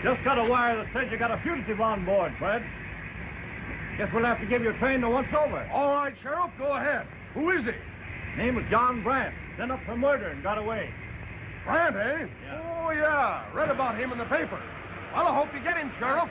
Just got a wire that says you got a fugitive on board, Fred. Guess we'll have to give your train the once-over. All right, Sheriff, go ahead. Who is he? Name was John Brant. Sent up for murder and got away. Brant, eh? Yeah. Oh, yeah. Read about him in the paper. Well, I hope you get him, Sheriff.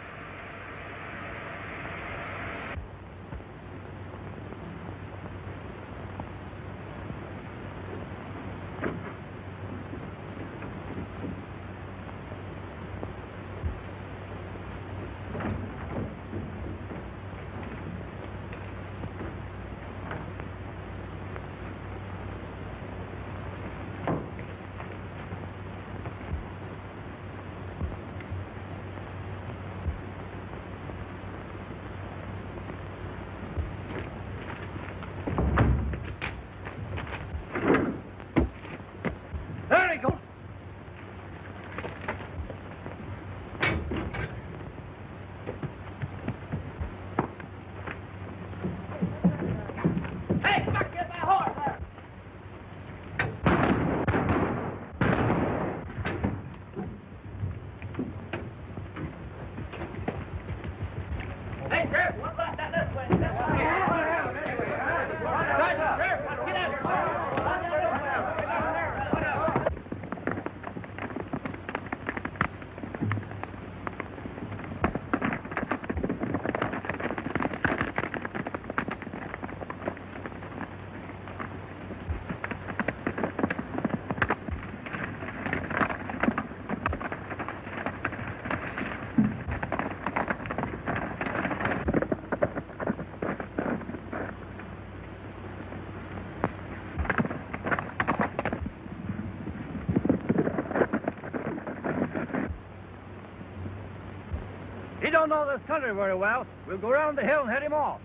He don't know this country very well. We'll go around the hill and head him off.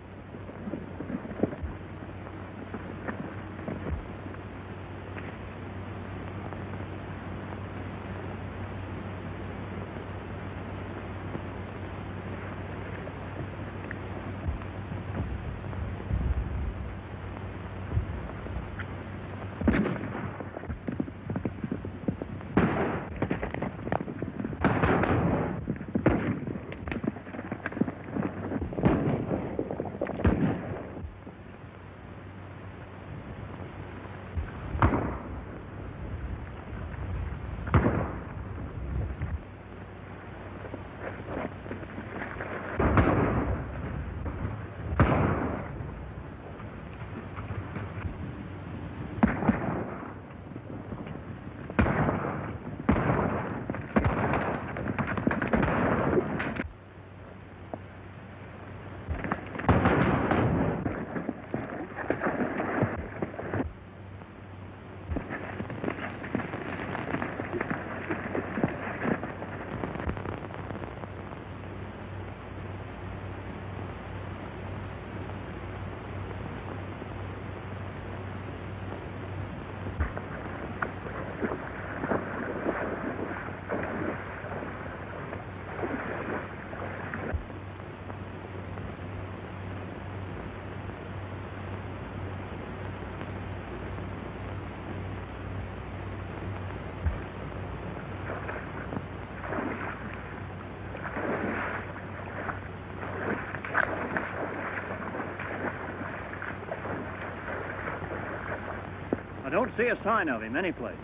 I don't see a sign of him anyplace.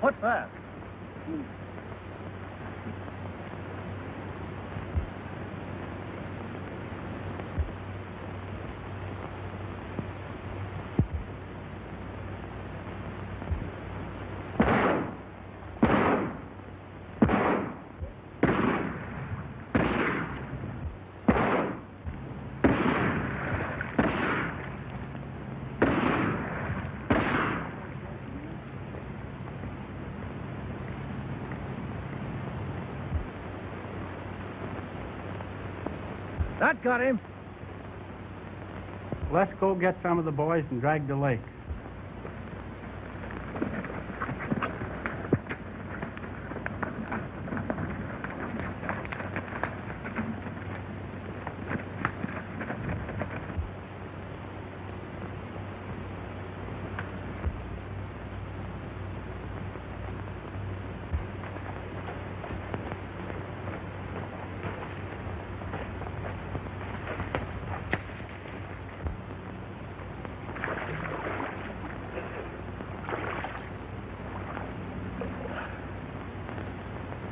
What's that? That got him. Let's go get some of the boys and drag the lake.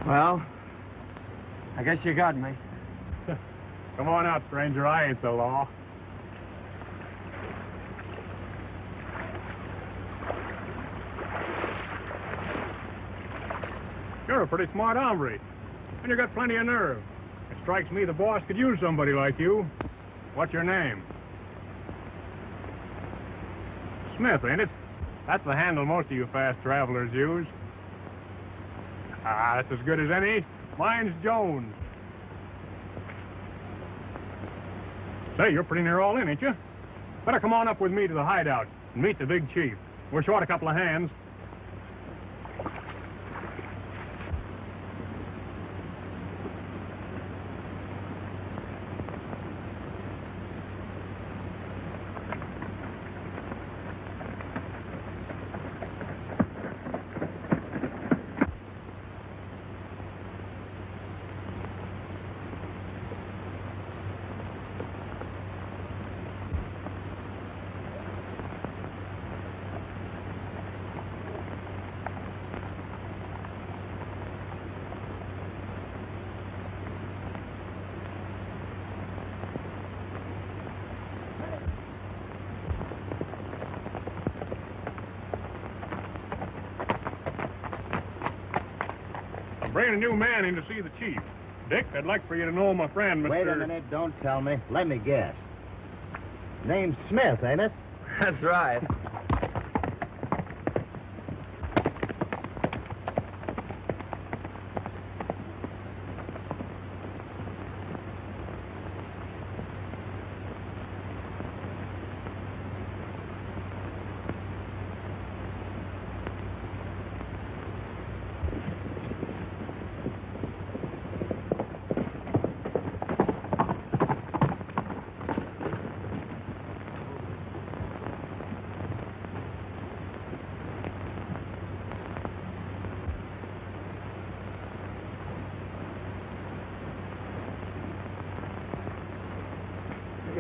Well, I guess you got me. Come on out, stranger. I ain't the law. You're a pretty smart hombre, and you got plenty of nerve. It strikes me the boss could use somebody like you. What's your name? Smith, ain't it? That's the handle most of you fast travelers use. Ah, that's as good as any. Mine's Jones. Say, you're pretty near all in, ain't you? Better come on up with me to the hideout and meet the big chief. We're short a couple of hands. Bringing a new man in to see the chief. Dick, I'd like for you to know my friend, Mr. Wait a minute, don't tell me. Let me guess. Name's Smith, ain't it? That's right.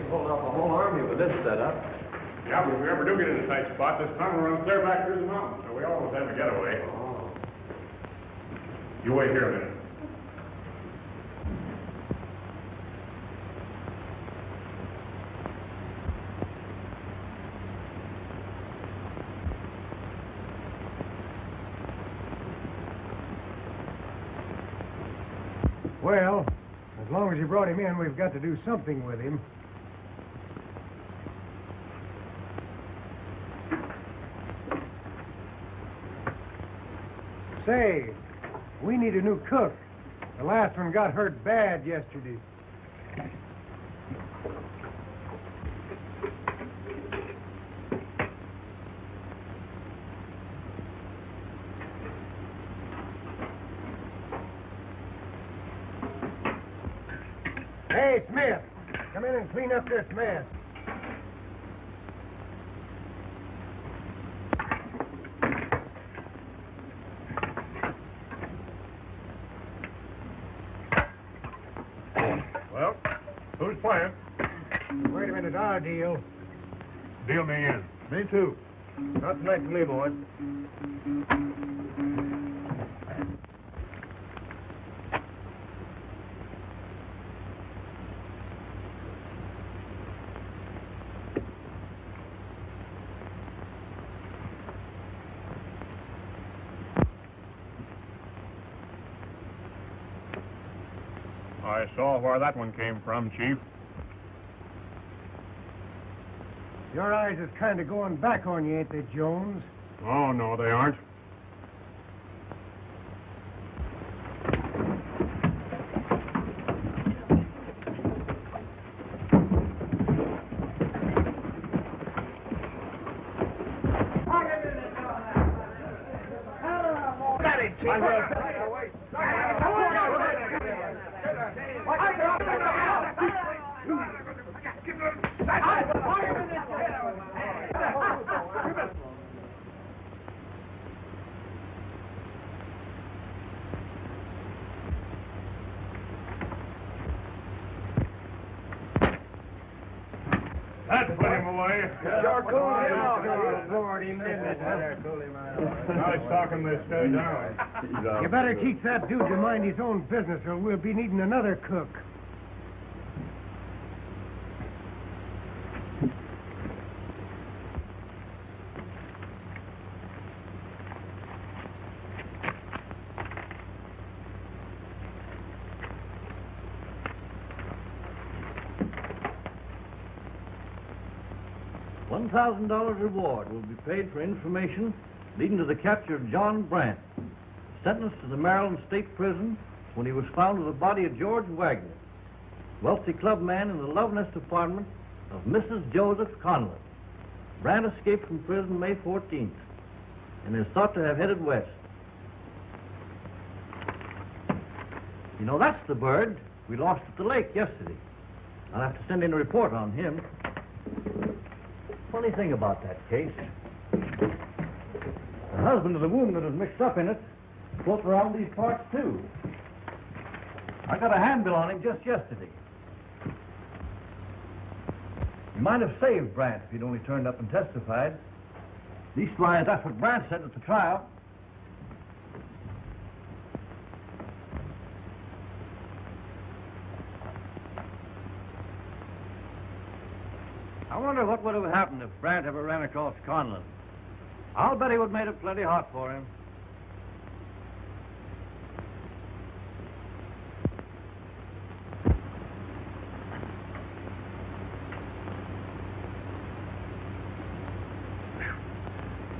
Hold off a whole army with this setup. Yeah, but if we ever do get in a tight spot, this tunnel runs clear back through the mountains, so we always have a getaway. Oh. You wait here a minute. Well, as long as you brought him in, we've got to do something with him. Say, we need a new cook. The last one got hurt bad yesterday. Hey, Smith, come in and clean up this mess. Well, who's playing? Wait a minute, our deal. Deal me in. Me too. Not tonight to me, boys. I saw where that one came from, Chief. Your eyes is kind of going back on you, ain't they, Jones? Oh, no, they aren't. That's plenty more. away. Sure cool him off. Nice talking this stay down. You better teach that dude to mind his own business, or we'll be needing another cook. $1,000 reward will be paid for information leading to the capture of John Brant, sentenced to the Maryland State Prison when he was found with the body of George Wagner, wealthy clubman in the love nest apartment of Mrs. Joseph Conlon. Brant escaped from prison May 14th and is thought to have headed west. You know, that's the bird we lost at the lake yesterday. I'll have to send in a report on him. Funny thing about that case, the husband of the woman that was mixed up in it floats around these parts, too. I got a handbill on him just yesterday. He might have saved Brant if he'd only turned up and testified. Leastwise, that's what Brant said at the trial. I wonder what would have happened if Brant ever ran across Conlon. I'll bet he would have made it plenty hot for him.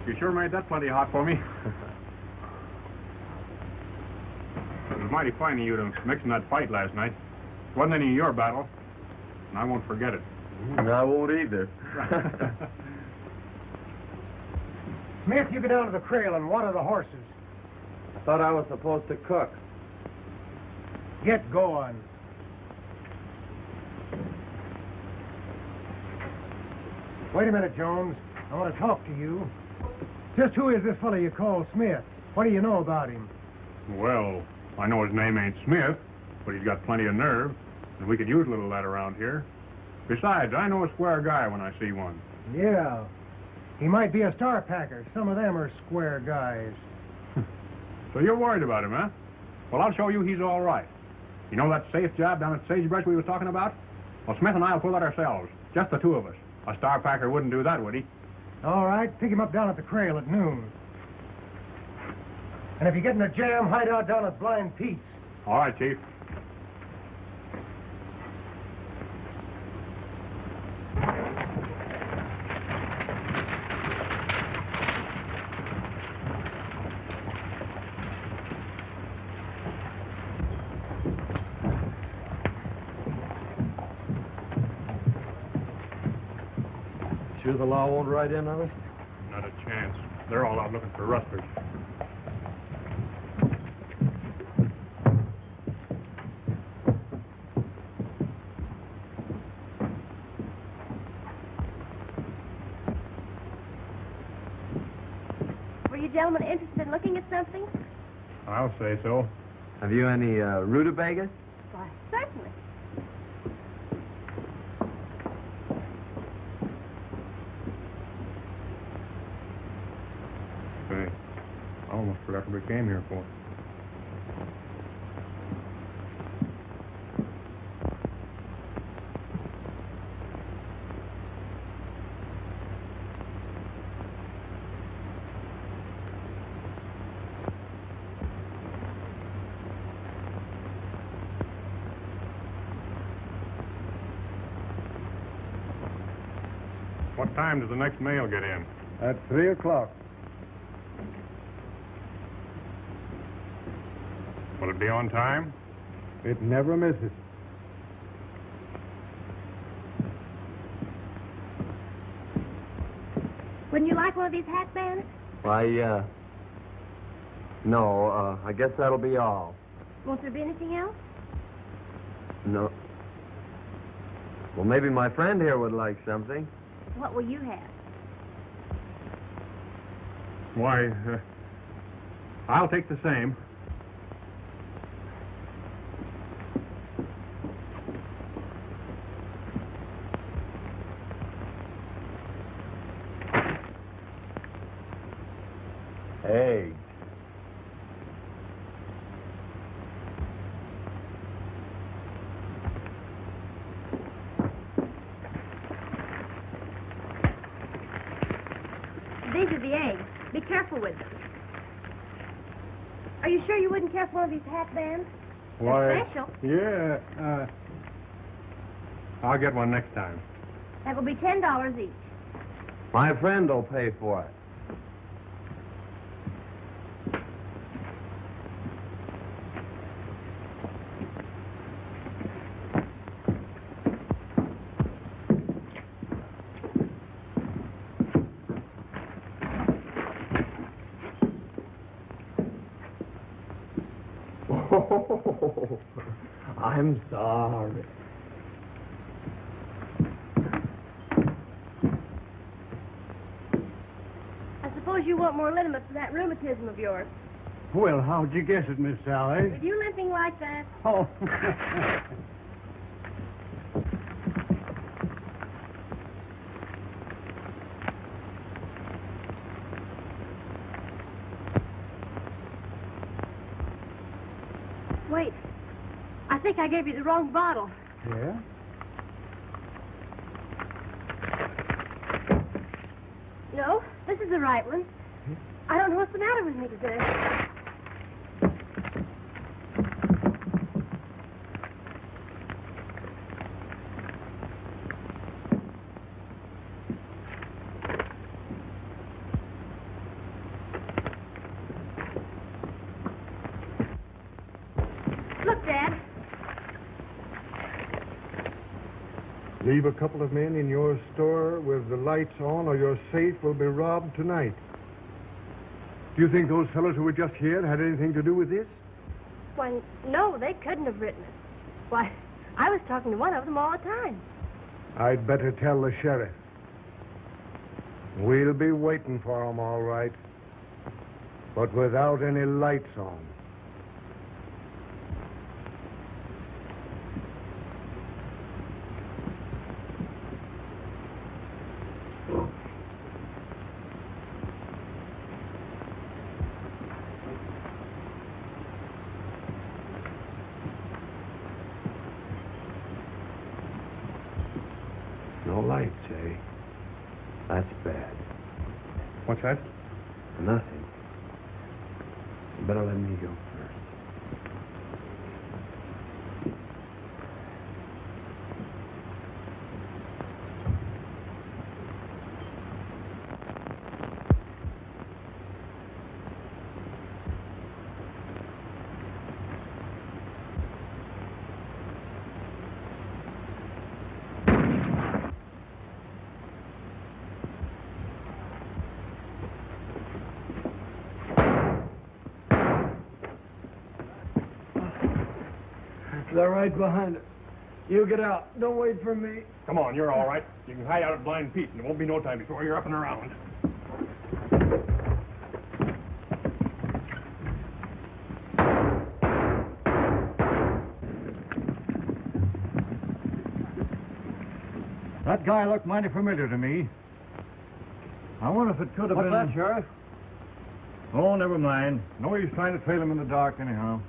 You sure made that plenty hot for me. It was mighty fine of you to mix in that fight last night. It wasn't any of your battle, and I won't forget it. I won't either. Smith, you go down to the trail and water the horses. I thought I was supposed to cook. Get going. Wait a minute, Jones. I want to talk to you. Just who is this fellow you call Smith? What do you know about him? Well, I know his name ain't Smith, but he's got plenty of nerve, and we could use a little of that around here. Besides, I know a square guy when I see one. Yeah. He might be a star packer. Some of them are square guys. So you're worried about him, huh? Well, I'll show you he's all right. You know that safe job down at Sagebrush we was talking about? Well, Smith and I'll pull that ourselves. Just the two of us. A star packer wouldn't do that, would he? All right, pick him up down at the trail at noon. And if you get in a jam, hide out down at Blind Pete's. All right, Chief. Sure the law won't ride in on us? Not a chance. They're all out looking for rustlers. Were you gentlemen interested in looking at something? I'll say so. Have you any rutabagas? Why, certainly. Say, I almost forgot what we came here for. What time does the next mail get in? At 3 o'clock. Will it be on time? It never misses. Wouldn't you like one of these hat bands? Why, no, I guess that'll be all. Won't there be anything else? No. Well, maybe my friend here would like something. What will you have? Why, I'll take the same. Eggs. These are the eggs. Be careful with them. Are you sure you wouldn't care for one of these hat bands? They're special. Yeah. I'll get one next time. That will be $10 each. My friend will pay for it. Oh, I'm sorry. I suppose you want more liniment for that rheumatism of yours. Well, how'd you guess it, Miss Sally? With you limping like that? Oh. Wait. I think I gave you the wrong bottle. Yeah? No, this is the right one. I don't know what's the matter with me today. Look, Dad. Leave a couple of men in your store with the lights on, or your safe will be robbed tonight. Do you think those fellows who were just here had anything to do with this? Why, no, they couldn't have written it. Why, I was talking to one of them all the time. I'd better tell the sheriff. We'll be waiting for 'em, all right. But without any lights on. No lights, eh? That's bad. What's that? Nothing. You better let me go first. They're right behind us. You get out. Don't wait for me. Come on, you're all right. You can hide out at Blind Pete, and it won't be no time before you're up and around. That guy looked mighty familiar to me. I wonder if it could have been... What's that, Sheriff? Oh, never mind. No use trying to trail him in the dark anyhow.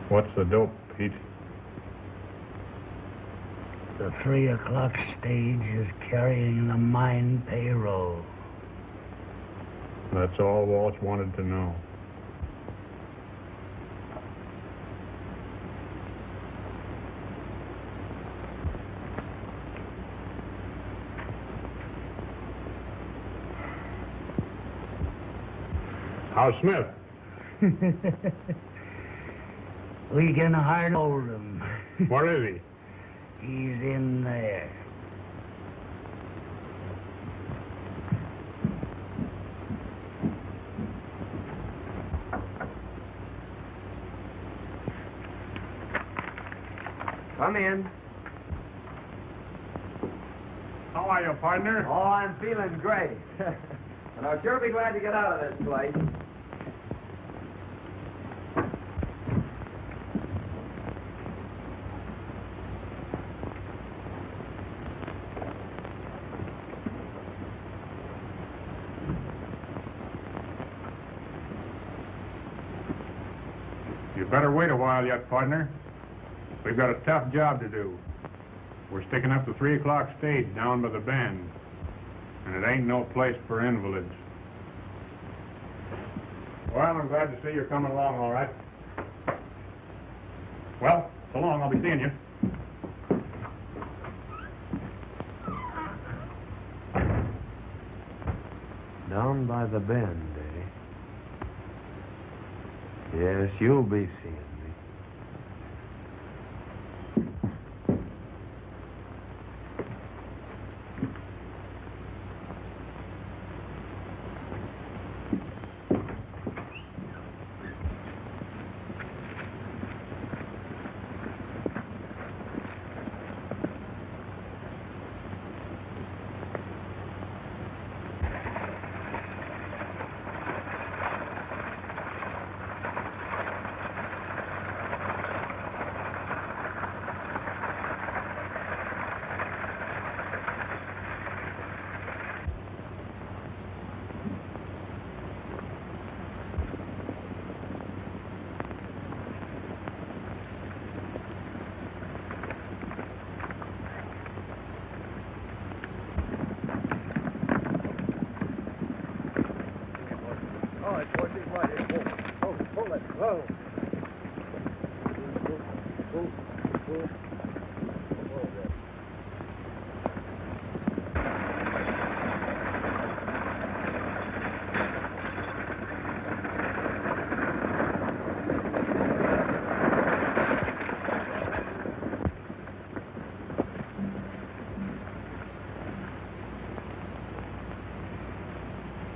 What's the dope, Pete? The 3 o'clock stage is carrying the mine payroll. That's all Walsh wanted to know. How's Smith? We can hardly hold him. Where is he? He's in there. Come in. How are you, partner? Oh, I'm feeling great. And I'll sure be glad to get out of this place. You better wait a while yet, partner. We've got a tough job to do. We're sticking up the 3 o'clock stage down by the bend. And it ain't no place for invalids. Well, I'm glad to see you're coming along all right. Well, so long. I'll be seeing you. Down by the bend, eh? Yes, you'll be seeing me.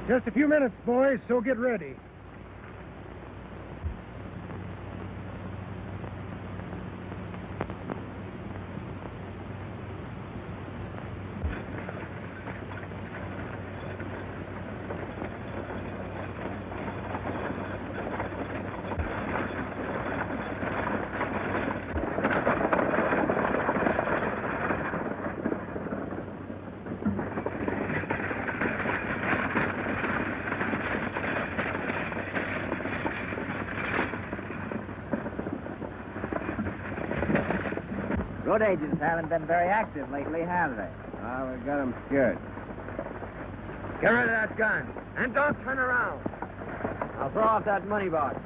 Just a few minutes, boys, so get ready. Road agents haven't been very active lately, have they? Oh, we got 'em scared. Get rid of that gun, and don't turn around. I'll throw off that money box.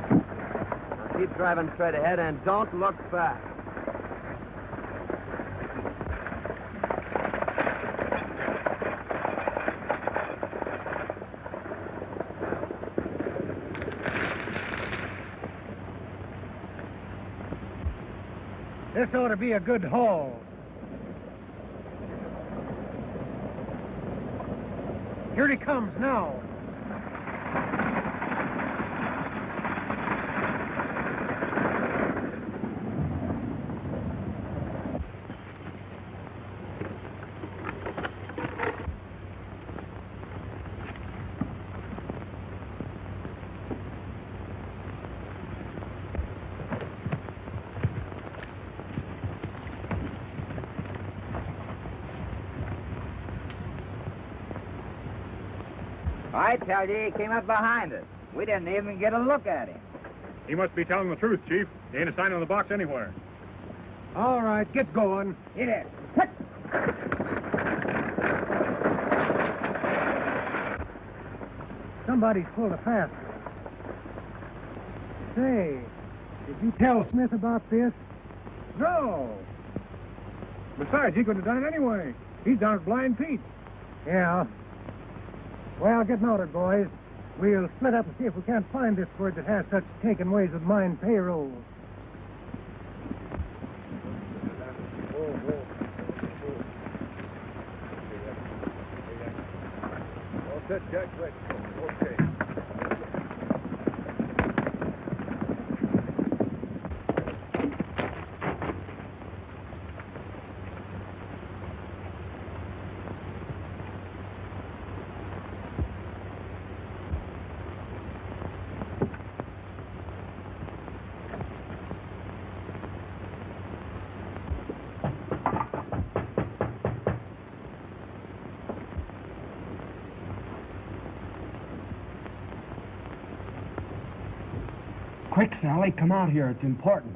Now keep driving straight ahead and don't look back. This ought to be a good haul. Here he comes now. I tell you, he came up behind us. We didn't even get a look at him. He must be telling the truth, Chief. There ain't a sign on the box anywhere. All right, get going. Hit it. Somebody's pulled a fast. Say, did you tell Smith about this? No. Besides, he couldn't have done it anyway. He's down at Blind Pete. Yeah. Well, get noted, boys. We'll split up and see if we can't find this word that has such taken ways with mine payroll. All set, Jack. Right. Okay. Quick, Sally, come out here. It's important.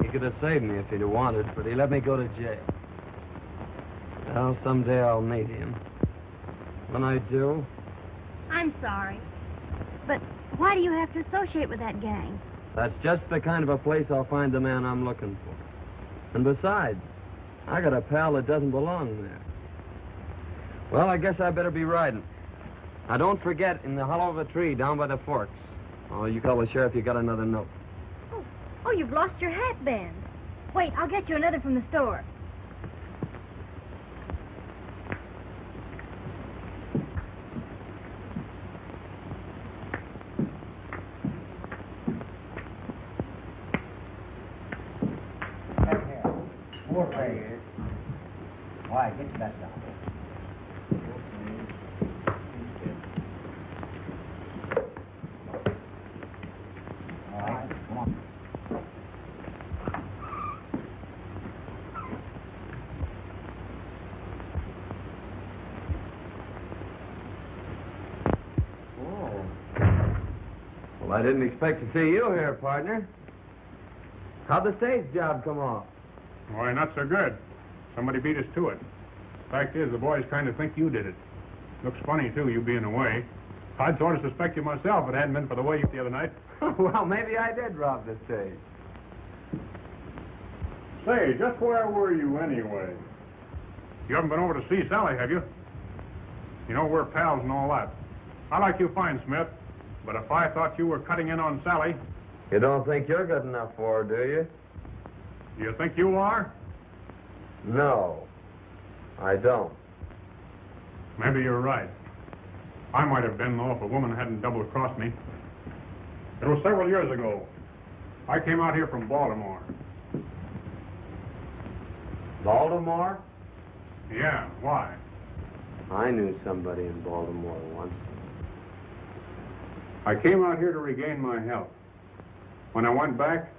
He could have saved me if he'd have wanted, but he let me go to jail. Well, someday I'll meet him. When I do, I'm sorry. But why do you have to associate with that gang? that's just the kind of a place I'll find the man I'm looking for. And besides, I got a pal that doesn't belong there. Well, I guess I better be riding. Now, don't forget, in the hollow of a tree down by the forks. Oh, you call the sheriff, you got another note. Oh, you've lost your hat band. Wait, I'll get you another from the store. More pay. Why, get that down. All right, come on. Well, I didn't expect to see you here, partner. How'd the stage job come off? Why, not so good. Somebody beat us to it. Fact is, the boys kind of think you did it. Looks funny, too, you being away. I'd sort of suspect you myself if it hadn't been for the wave the other night. Well, maybe I did rob the stage. Say, just where were you anyway? You haven't been over to see Sally, have you? You know, we're pals and all that. I like you fine, Smith, but if I thought you were cutting in on Sally... You don't think you're good enough for her, do you? You think you are? No, I don't. Maybe you're right. I might have been, though, if a woman hadn't double-crossed me. It was several years ago. I came out here from Baltimore. Baltimore? Yeah, why? I knew somebody in Baltimore once. I came out here to regain my health. When I went back,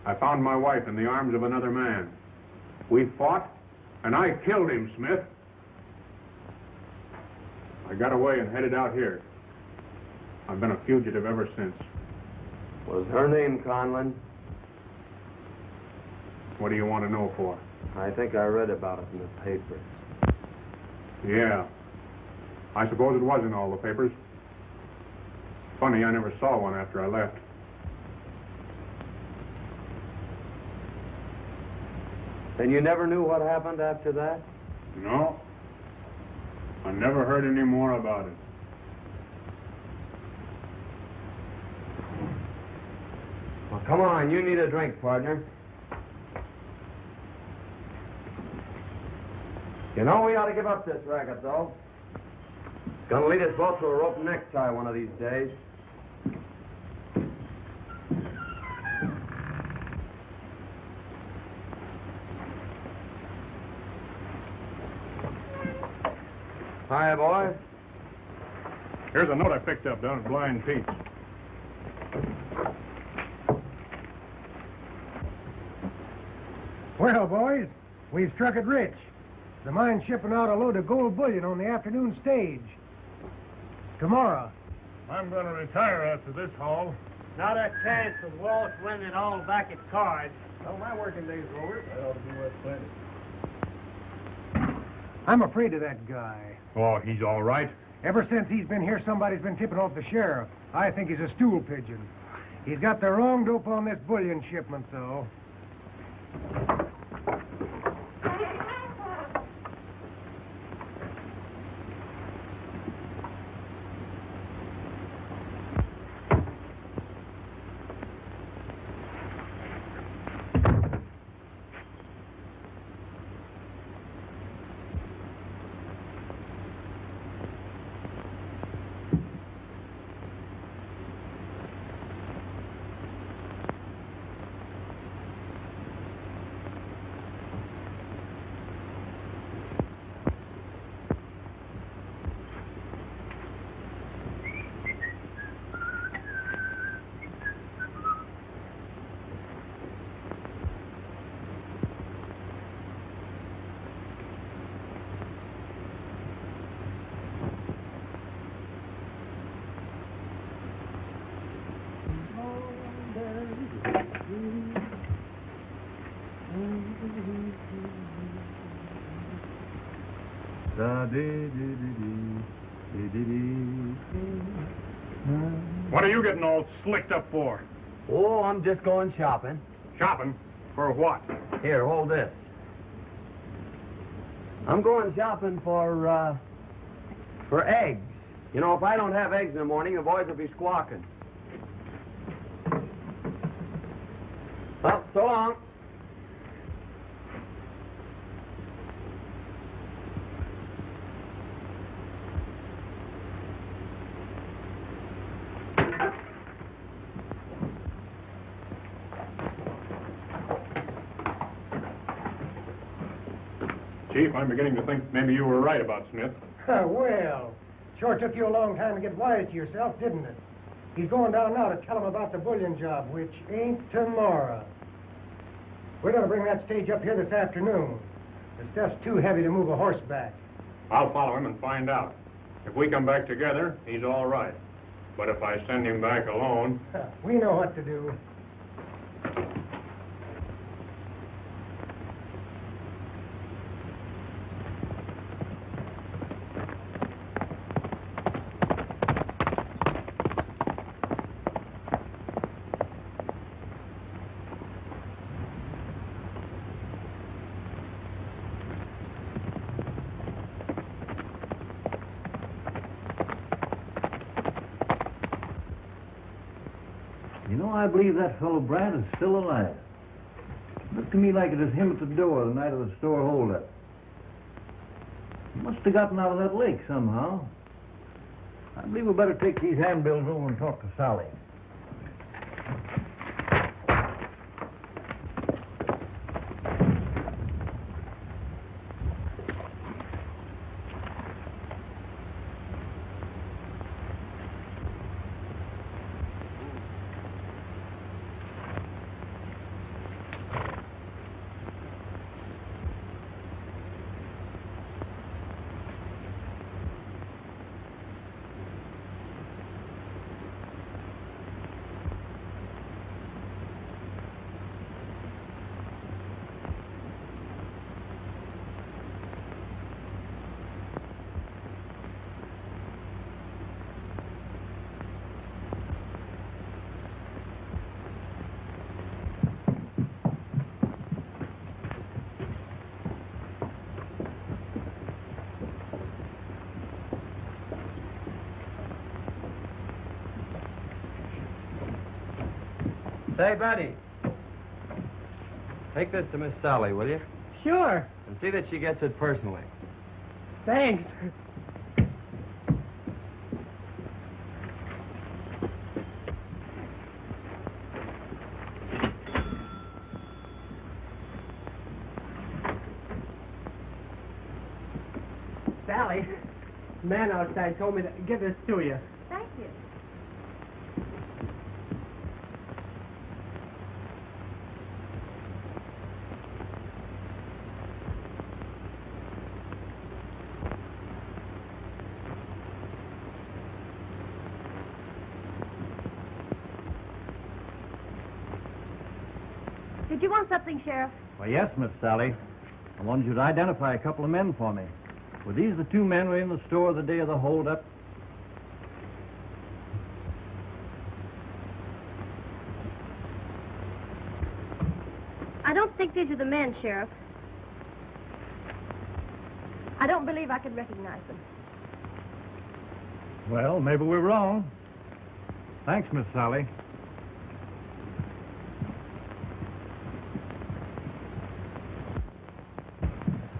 I found my wife in the arms of another man. We fought, and I killed him, Smith. I got away and headed out here. I've been a fugitive ever since. Was her name Conlon? What do you want to know for? I think I read about it in the papers. Yeah. I suppose it was in all the papers. Funny, I never saw one after I left. And you never knew what happened after that? No. I never heard any more about it. Well, come on, you need a drink, partner. You know, we ought to give up this racket, though. It's gonna lead us both to a rope necktie one of these days. Hi, boys. Here's a note I picked up down at Blind Pete's. Well, boys, We've struck it rich. The mine's shipping out a load of gold bullion on the afternoon stage. Tomorrow. I'm going to retire after this haul. Not a chance of Walsh winning it all back at cards. Well, my working day's over. That ought to be worth plenty. I'm afraid of that guy. Oh, he's all right. Ever since he's been here, somebody's been tipping off the sheriff. I think he's a stool pigeon. He's got the wrong dope on this bullion shipment, though. What are you getting all slicked up for? Oh, I'm just going shopping. Shopping? For what? Here, hold this. I'm going shopping for eggs. You know, if I don't have eggs in the morning, the boys will be squawking. Well, so long. Chief, I'm beginning to think maybe you were right about Smith. Well, sure took you a long time to get wise to yourself, didn't it? He's going down now to tell him about the bullion job, which ain't tomorrow. We're going to bring that stage up here this afternoon. The stuff's too heavy to move a horse back. I'll follow him and find out. If we come back together, he's all right. But if I send him back alone... We know what to do. You know, I believe that fellow Brant is still alive. Looked to me like it was him at the door the night of the store holdup. He must have gotten out of that lake somehow. I believe we better take these handbills over and talk to Sally. Say, Betty, take this to Miss Sally, will you? Sure. And see that she gets it personally. Thanks. Sally, the man outside told me to give this to you. Thank you. Did you want something, Sheriff? Why, yes, Miss Sally. I wanted you to identify a couple of men for me. Were these the two men who were in the store the day of the holdup? I don't think these are the men, Sheriff. I don't believe I could recognize them. Well, maybe we're wrong. Thanks, Miss Sally.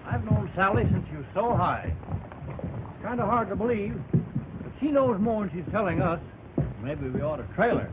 I've known Sally since she was so high. Kind of hard to believe, but she knows more than she's telling us. Maybe we ought to trail her.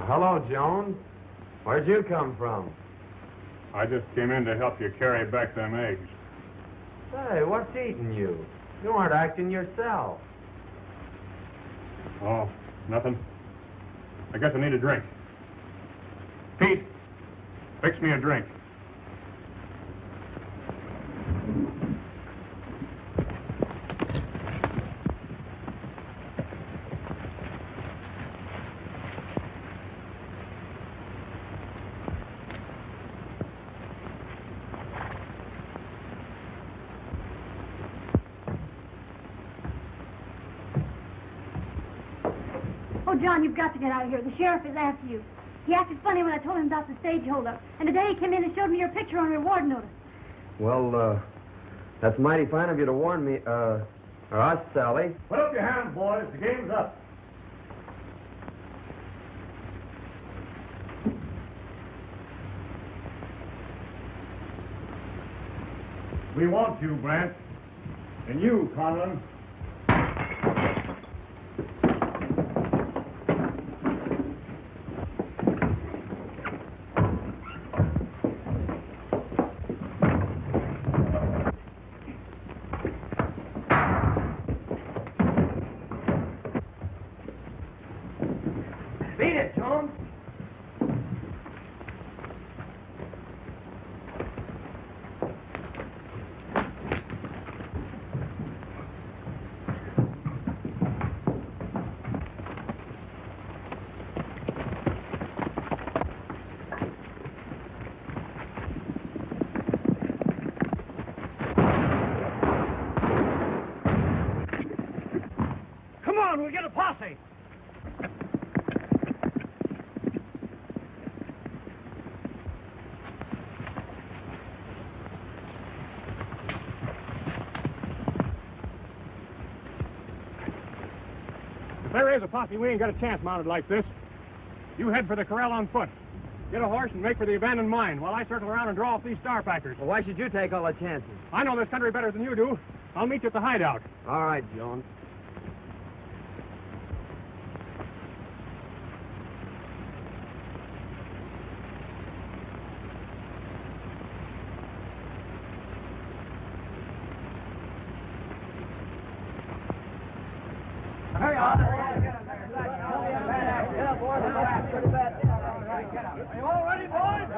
Hello, Joan. Where'd you come from? I just came in to help you carry back them eggs. Say, what's eating you? You aren't acting yourself. Oh, nothing. I guess I need a drink. Pete, fix me a drink. Oh, John, you've got to get out of here. The sheriff is after you. He acted funny when I told him about the stage holdup. And today he came in and showed me your picture on a reward notice. Well, that's mighty fine of you to warn me, or us, Sally. Put up your hands, boys. The game's up. We want you, Brant. And you, Conlon. Beat it, Joan. Come on, we'll get a posse. If there is a posse, we ain't got a chance mounted like this. You head for the corral on foot. Get a horse and make for the abandoned mine while I circle around and draw off these star packers. Well, why should you take all the chances? I know this country better than you do. I'll meet you at the hideout. All right, Joan. Hurry on. You all ready, boys?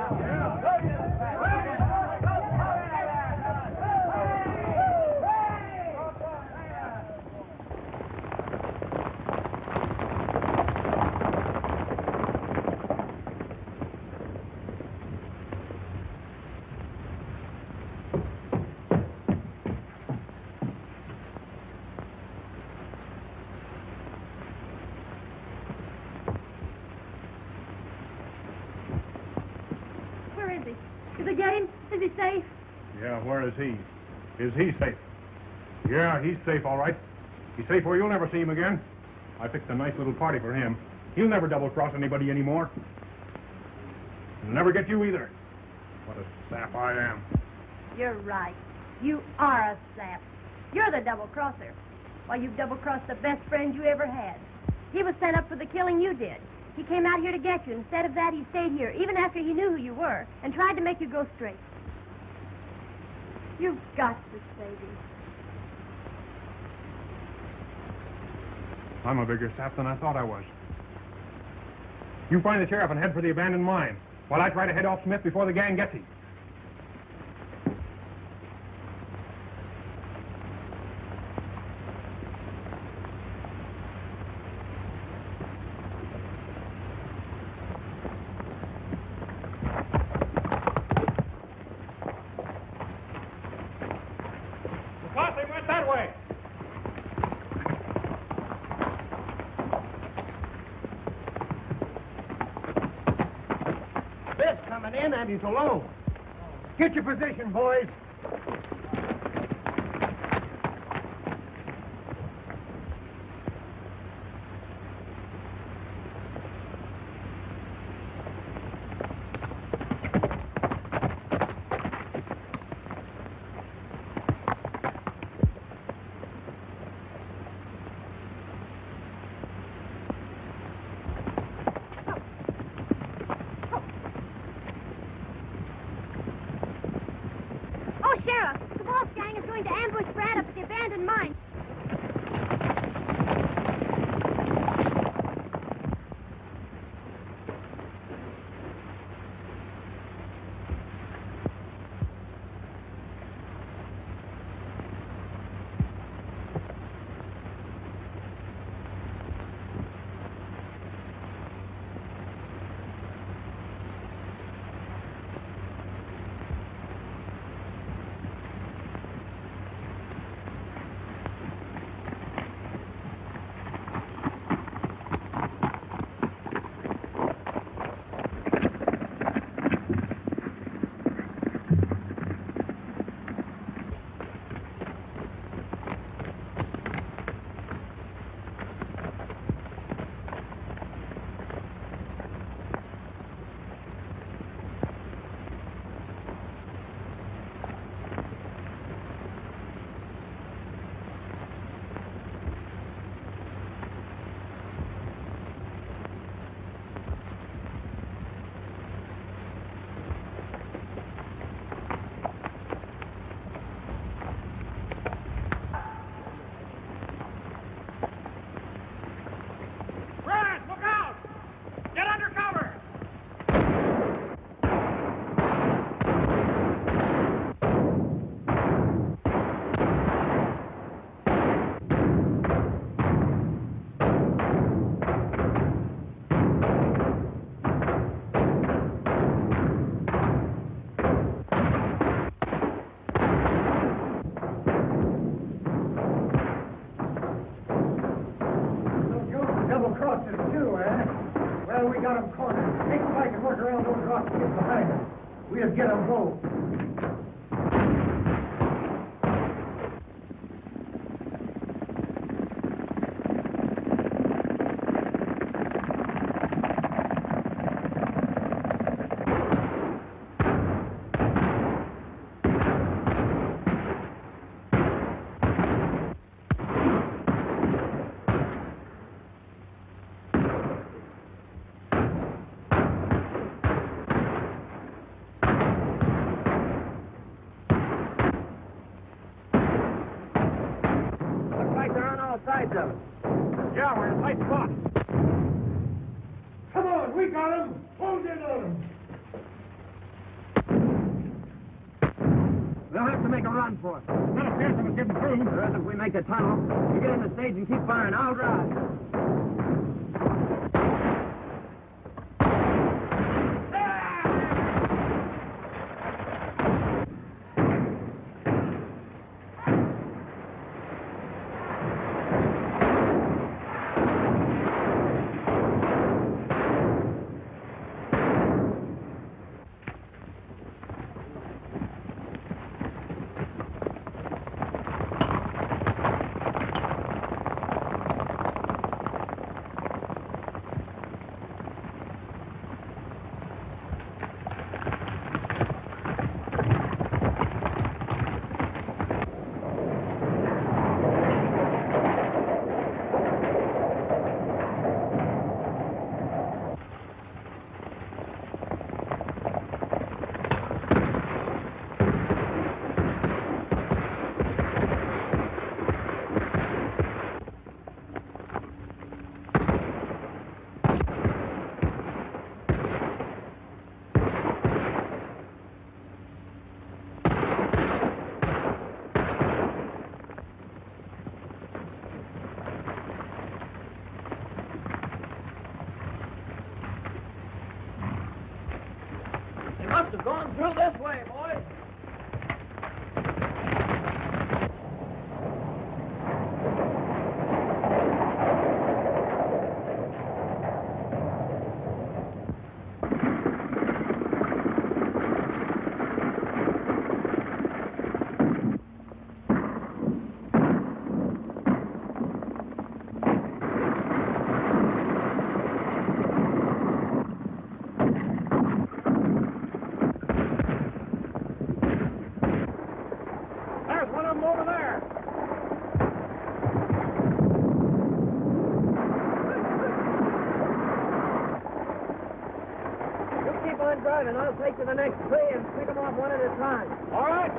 get him? Is he safe? Yeah, where is he? Is he safe? Yeah, he's safe, all right. He's safe where you'll never see him again. I fixed a nice little party for him. He'll never double-cross anybody anymore. He'll never get you either. What a sap I am. You're right. You are a sap. You're the double-crosser. Why, you've double-crossed the best friend you ever had. He was sent up for the killing you did. He came out here to get you. Instead of that, he stayed here, even after he knew who you were, and tried to make you go straight. You've got to save him. I'm a bigger sap than I thought I was. You find the sheriff and head for the abandoned mine, while I try to head off Smith before the gang gets him. He's alone. Get your position, boys. We got them cornered. Take the bike and work around those rocks and get behind them. We'll get them both. Yeah, we're in a tight spot. Come on, we got him. Hold in on him. We'll have to make a run for it. Not a chance of us getting through. There isn't if we make the tunnel. You get in the stage and keep firing. I'll drive. them over there. You keep on driving. I'll take to the next tree and pick them off one at a time. All right.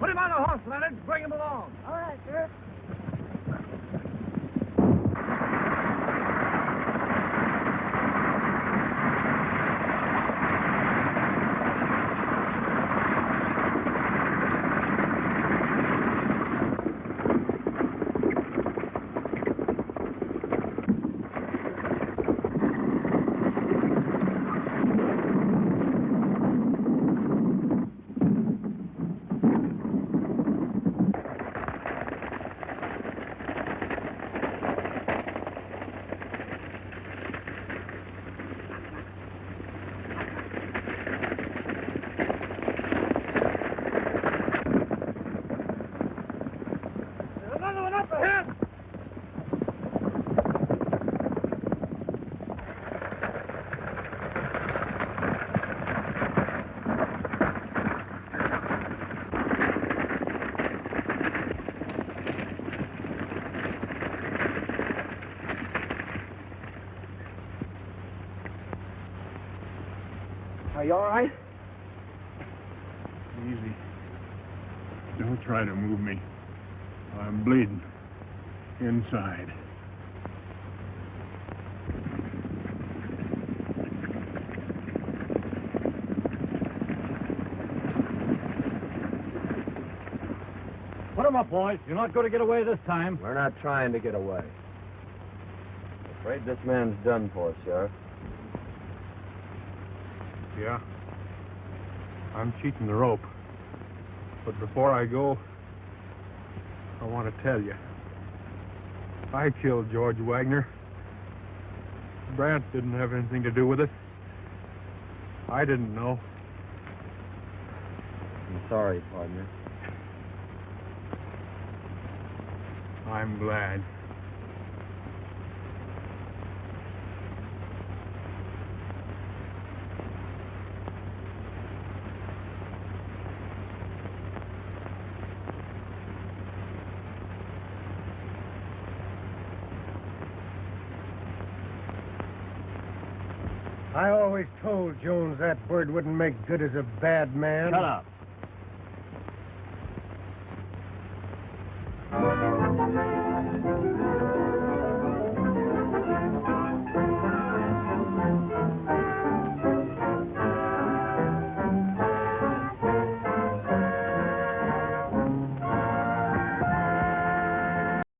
Put him on the horse, Leonard. Bring him along. All right, sir. Are you all right? Easy. Don't try to move me. I'm bleeding. Inside. Put him up, boys. You're not going to get away this time. We're not trying to get away. Afraid this man's done for, Sheriff. Yeah. I'm cheating the rope. But before I go, I want to tell you. I killed George Wagner. Brant didn't have anything to do with it. I didn't know. I'm sorry, partner. I'm glad. I always told Jones that bird wouldn't make good as a bad man. Shut up.